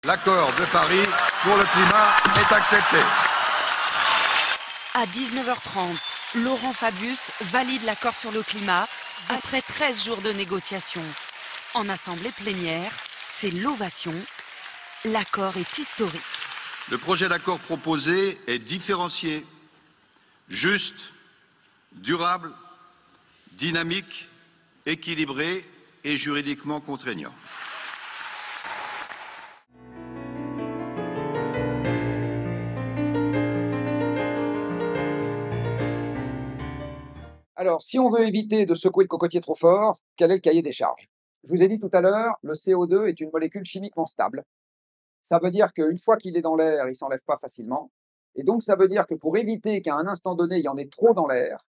L'accord de Paris pour le climat est accepté. À 19h30, Laurent Fabius valide l'accord sur le climat après 13 jours de négociations. En assemblée plénière, c'est l'ovation. L'accord est historique. Le projet d'accord proposé est différencié, juste, durable, dynamique, équilibré et juridiquement contraignant. Alors, si on veut éviter de secouer le cocotier trop fort, quel est le cahier des charges? Je vous ai dit tout à l'heure, le CO2 est une molécule chimiquement stable. Ça veut dire qu'une fois qu'il est dans l'air, il ne s'enlève pas facilement. Et donc, ça veut dire que pour éviter qu'à un instant donné, il y en ait trop dans l'air,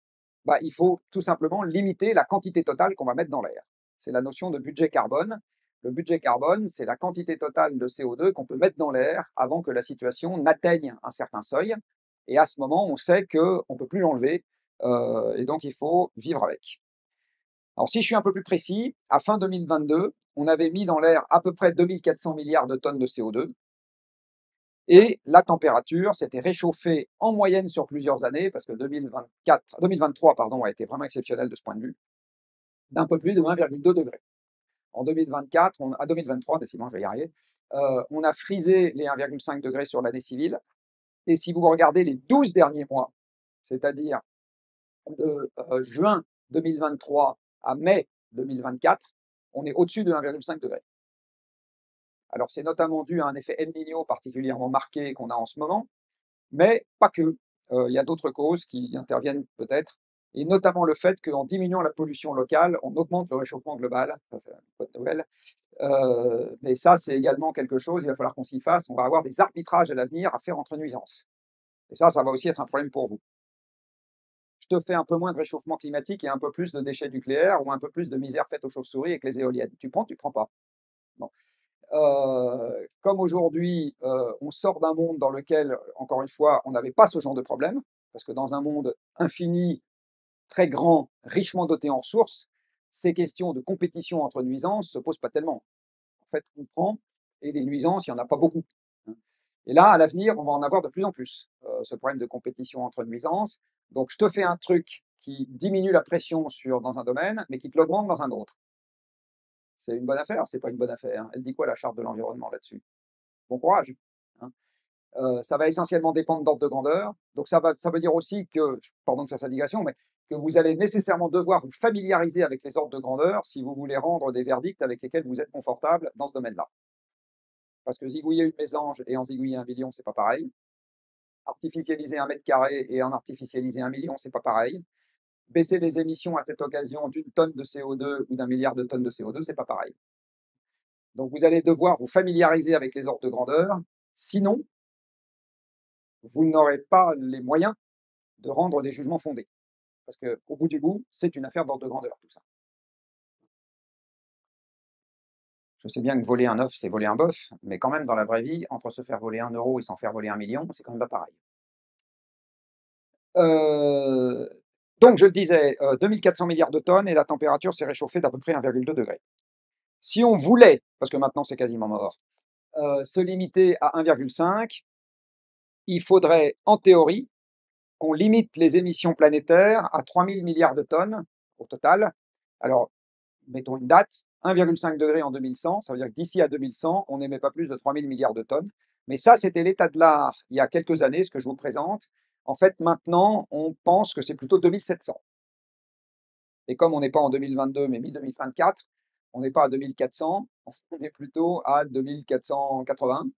il faut tout simplement limiter la quantité totale qu'on va mettre dans l'air. C'est la notion de budget carbone. Le budget carbone, c'est la quantité totale de CO2 qu'on peut mettre dans l'air avant que la situation n'atteigne un certain seuil. Et à ce moment, on sait qu'on ne peut plus l'enlever, et donc il faut vivre avec. Alors si je suis un peu plus précis, à fin 2022, on avait mis dans l'air à peu près 2400 milliards de tonnes de CO2, et la température s'était réchauffée en moyenne sur plusieurs années, parce que 2023 a été vraiment exceptionnel de ce point de vue, d'un peu plus de 1,2 degrés. En 2024, à 2023, décidément, je vais y arriver, on a frisé les 1,5 degrés sur l'année civile, et si vous regardez les 12 derniers mois, c'est-à-dire de juin 2023 à mai 2024, on est au-dessus de 1,5 degré. Alors c'est notamment dû à un effet El Niño particulièrement marqué qu'on a en ce moment, mais pas que. Il y a d'autres causes qui interviennent peut-être, et notamment le fait qu'en diminuant la pollution locale, on augmente le réchauffement global. Ça, c'est une bonne nouvelle. Mais ça, c'est également quelque chose, il va falloir qu'on s'y fasse. On va avoir des arbitrages à l'avenir à faire entre nuisances. Et ça va aussi être un problème pour vous. Je te fais un peu moins de réchauffement climatique et un peu plus de déchets nucléaires ou un peu plus de misère faite aux chauves-souris avec les éoliennes. Tu prends pas. Bon. Comme aujourd'hui, on sort d'un monde dans lequel, encore une fois, on n'avait pas ce genre de problème, parce que dans un monde infini, très grand, richement doté en ressources, ces questions de compétition entre nuisances se posent pas tellement. En fait, on prend, et des nuisances, il n'y en a pas beaucoup. Et là, à l'avenir, on va en avoir de plus en plus, ce problème de compétition entre nuisances. Donc, je te fais un truc qui diminue la pression dans un domaine, mais qui te l'augmente dans un autre. C'est une bonne affaire, c'est pas une bonne affaire. Elle dit quoi, la charte de l'environnement, là-dessus? Bon courage. Hein. Ça va essentiellement dépendre d'ordre de grandeur. Donc, ça veut dire aussi que, pardon de sa digression, mais que vous allez nécessairement devoir vous familiariser avec les ordres de grandeur si vous voulez rendre des verdicts avec lesquels vous êtes confortable dans ce domaine-là. Parce que zigouiller une mésange et en zigouiller 1 million, c'est pas pareil. Artificialiser 1 mètre carré et en artificialiser 1 million, c'est pas pareil. Baisser les émissions à cette occasion d'une tonne de CO2 ou d'un milliard de tonnes de CO2, c'est pas pareil. Donc vous allez devoir vous familiariser avec les ordres de grandeur, sinon vous n'aurez pas les moyens de rendre des jugements fondés. Parce qu'au bout du bout, c'est une affaire d'ordre de grandeur, tout ça. Je sais bien que voler un œuf, c'est voler un bœuf, mais quand même, dans la vraie vie, entre se faire voler 1 euro et s'en faire voler 1 million, c'est quand même pas pareil. Donc, je le disais, 2400 milliards de tonnes et la température s'est réchauffée d'à peu près 1,2 degré. Si on voulait, parce que maintenant c'est quasiment mort, se limiter à 1,5, il faudrait, en théorie, qu'on limite les émissions planétaires à 3000 milliards de tonnes au total. Alors, mettons une date, 1,5 degré en 2100, ça veut dire que d'ici à 2100, on n'émet pas plus de 3000 milliards de tonnes. Mais ça, c'était l'état de l'art il y a quelques années, ce que je vous présente. En fait, maintenant, on pense que c'est plutôt 2700. Et comme on n'est pas en 2022, mais mi-2024, on n'est pas à 2400, on est plutôt à 2480.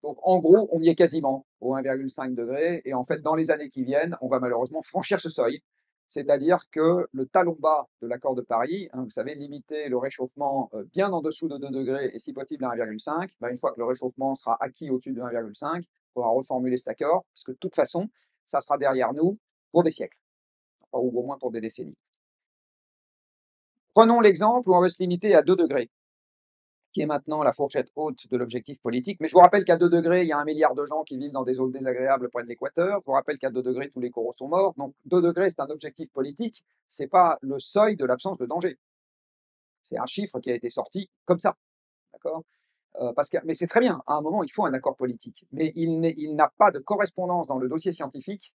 Donc, en gros, on y est quasiment au 1,5 degré. Et en fait, dans les années qui viennent, on va malheureusement franchir ce seuil. C'est-à-dire que le talon bas de l'accord de Paris, vous savez, limiter le réchauffement bien en dessous de 2 degrés et si possible à 1,5, une fois que le réchauffement sera acquis au-dessus de 1,5, il faudra reformuler cet accord, parce que de toute façon, ça sera derrière nous pour des siècles, ou au moins pour des décennies. Prenons l'exemple où on veut se limiter à 2 degrés, qui est maintenant la fourchette haute de l'objectif politique. Mais je vous rappelle qu'à 2 degrés, il y a 1 milliard de gens qui vivent dans des zones désagréables près de l'équateur. Je vous rappelle qu'à 2 degrés, tous les coraux sont morts. Donc 2 degrés, c'est un objectif politique. Ce n'est pas le seuil de l'absence de danger. C'est un chiffre qui a été sorti comme ça. D'accord ? Mais c'est très bien, à un moment, il faut un accord politique. Mais il n'a pas de correspondance dans le dossier scientifique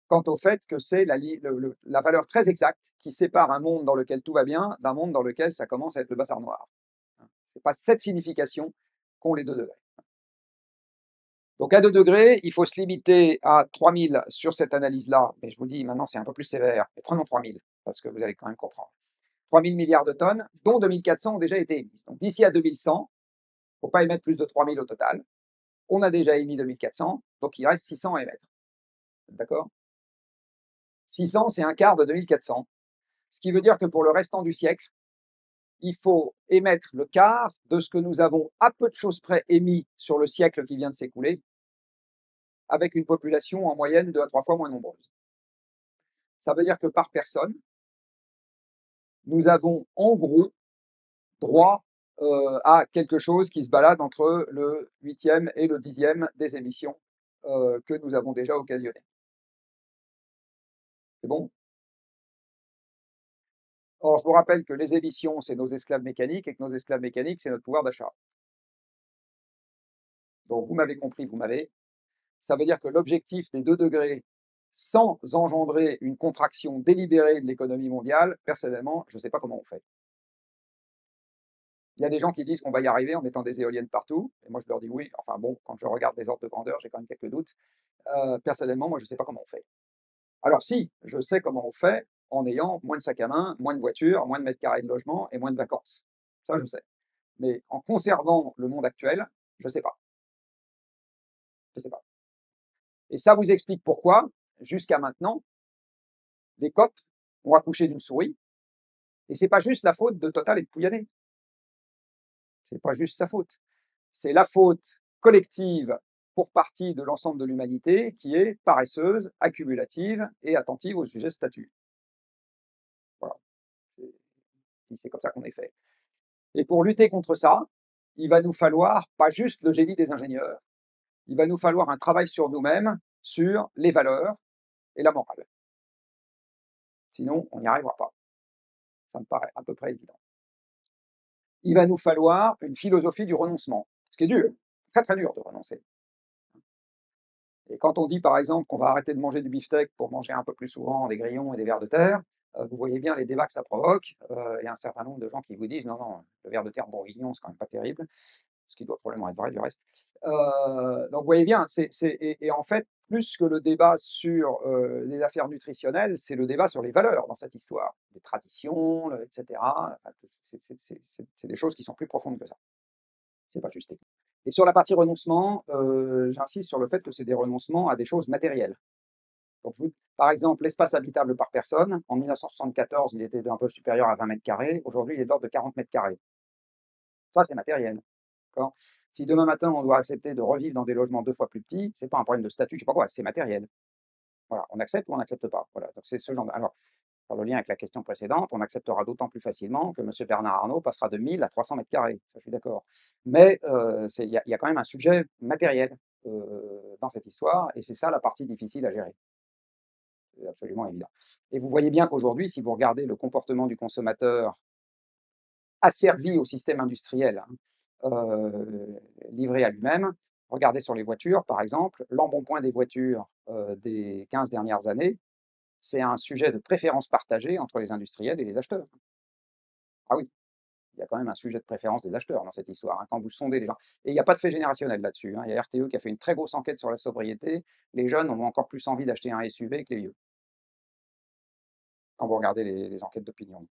quant au fait que c'est la valeur très exacte qui sépare un monde dans lequel tout va bien d'un monde dans lequel ça commence à être le bazar noir. C'est pas cette signification qu'ont les 2 degrés. Donc à 2 degrés, il faut se limiter à 3000 sur cette analyse-là, mais je vous dis maintenant c'est un peu plus sévère, mais prenons 3000 parce que vous allez quand même comprendre. 3000 milliards de tonnes, dont 2400 ont déjà été émises. Donc d'ici à 2100, il ne faut pas émettre plus de 3000 au total. On a déjà émis 2400, donc il reste 600 à émettre. D'accord? 600, c'est un quart de 2400. Ce qui veut dire que pour le restant du siècle, il faut émettre le quart de ce que nous avons à peu de choses près émis sur le siècle qui vient de s'écouler, avec une population en moyenne 2 à 3 fois moins nombreuse. Ça veut dire que par personne, nous avons en gros droit à quelque chose qui se balade entre le 8e et le 10e des émissions que nous avons déjà occasionnées. C'est bon? Or, je vous rappelle que les émissions, c'est nos esclaves mécaniques et que nos esclaves mécaniques, c'est notre pouvoir d'achat. Donc, vous m'avez compris, vous m'avez. Ça veut dire que l'objectif des 2 degrés, sans engendrer une contraction délibérée de l'économie mondiale, personnellement, je ne sais pas comment on fait. Il y a des gens qui disent qu'on va y arriver en mettant des éoliennes partout, et moi je leur dis oui. Enfin bon, quand je regarde les ordres de grandeur, j'ai quand même quelques doutes. Personnellement, moi je ne sais pas comment on fait. Alors si, je sais comment on fait en ayant moins de sac à main, moins de voitures, moins de mètres carrés de logement et moins de vacances. Ça, je sais. Mais en conservant le monde actuel, je ne sais pas. Je sais pas. Et ça vous explique pourquoi, jusqu'à maintenant, les COP ont accouché d'une souris. Et c'est pas juste la faute de Total et de Pouyanné. C'est pas juste sa faute. C'est la faute collective pour partie de l'ensemble de l'humanité qui est paresseuse, accumulative et attentive au sujet de statut. Voilà. C'est comme ça qu'on est fait. Et pour lutter contre ça, il va nous falloir pas juste le génie des ingénieurs, il va nous falloir un travail sur nous-mêmes, sur les valeurs et la morale. Sinon, on n'y arrivera pas. Ça me paraît à peu près évident. Il va nous falloir une philosophie du renoncement, ce qui est dur, très très dur de renoncer. Et quand on dit par exemple qu'on va arrêter de manger du beefsteak pour manger un peu plus souvent des grillons et des vers de terre, vous voyez bien les débats que ça provoque. Il y a un certain nombre de gens qui vous disent non, non, le ver de terre bourguignon, c'est quand même pas terrible, ce qui doit probablement être vrai du reste. Donc vous voyez bien, et en fait, plus que le débat sur les affaires nutritionnelles, c'est le débat sur les valeurs dans cette histoire, les traditions, etc. Enfin, c'est des choses qui sont plus profondes que ça. C'est pas juste technique. Et sur la partie renoncement, j'insiste sur le fait que c'est des renoncements à des choses matérielles. Donc, par exemple, l'espace habitable par personne, en 1974, il était un peu supérieur à 20 mètres carrés. Aujourd'hui, il est d'ordre de 40 mètres carrés. Ça, c'est matériel. Si demain matin, on doit accepter de revivre dans des logements 2 fois plus petits, c'est pas un problème de statut, je sais pas quoi, c'est matériel. Voilà, on accepte ou on n'accepte pas. Voilà, donc c'est ce genre Alors, dans le lien avec la question précédente, on acceptera d'autant plus facilement que M. Bernard Arnault passera de 1000 à 300 mètres carrés. Ça, je suis d'accord. Mais il y a quand même un sujet matériel dans cette histoire, et c'est ça la partie difficile à gérer. C'est absolument évident. Et vous voyez bien qu'aujourd'hui, si vous regardez le comportement du consommateur asservi au système industriel, livré à lui-même, regardez sur les voitures, par exemple, l'embonpoint des voitures des 15 dernières années, c'est un sujet de préférence partagée entre les industriels et les acheteurs. Ah oui, il y a quand même un sujet de préférence des acheteurs dans cette histoire, hein, quand vous sondez les gens. Et il n'y a pas de fait générationnel là-dessus, hein. Il y a RTE qui a fait une très grosse enquête sur la sobriété. Les jeunes ont encore plus envie d'acheter un SUV que les vieux, quand vous regardez les enquêtes d'opinion.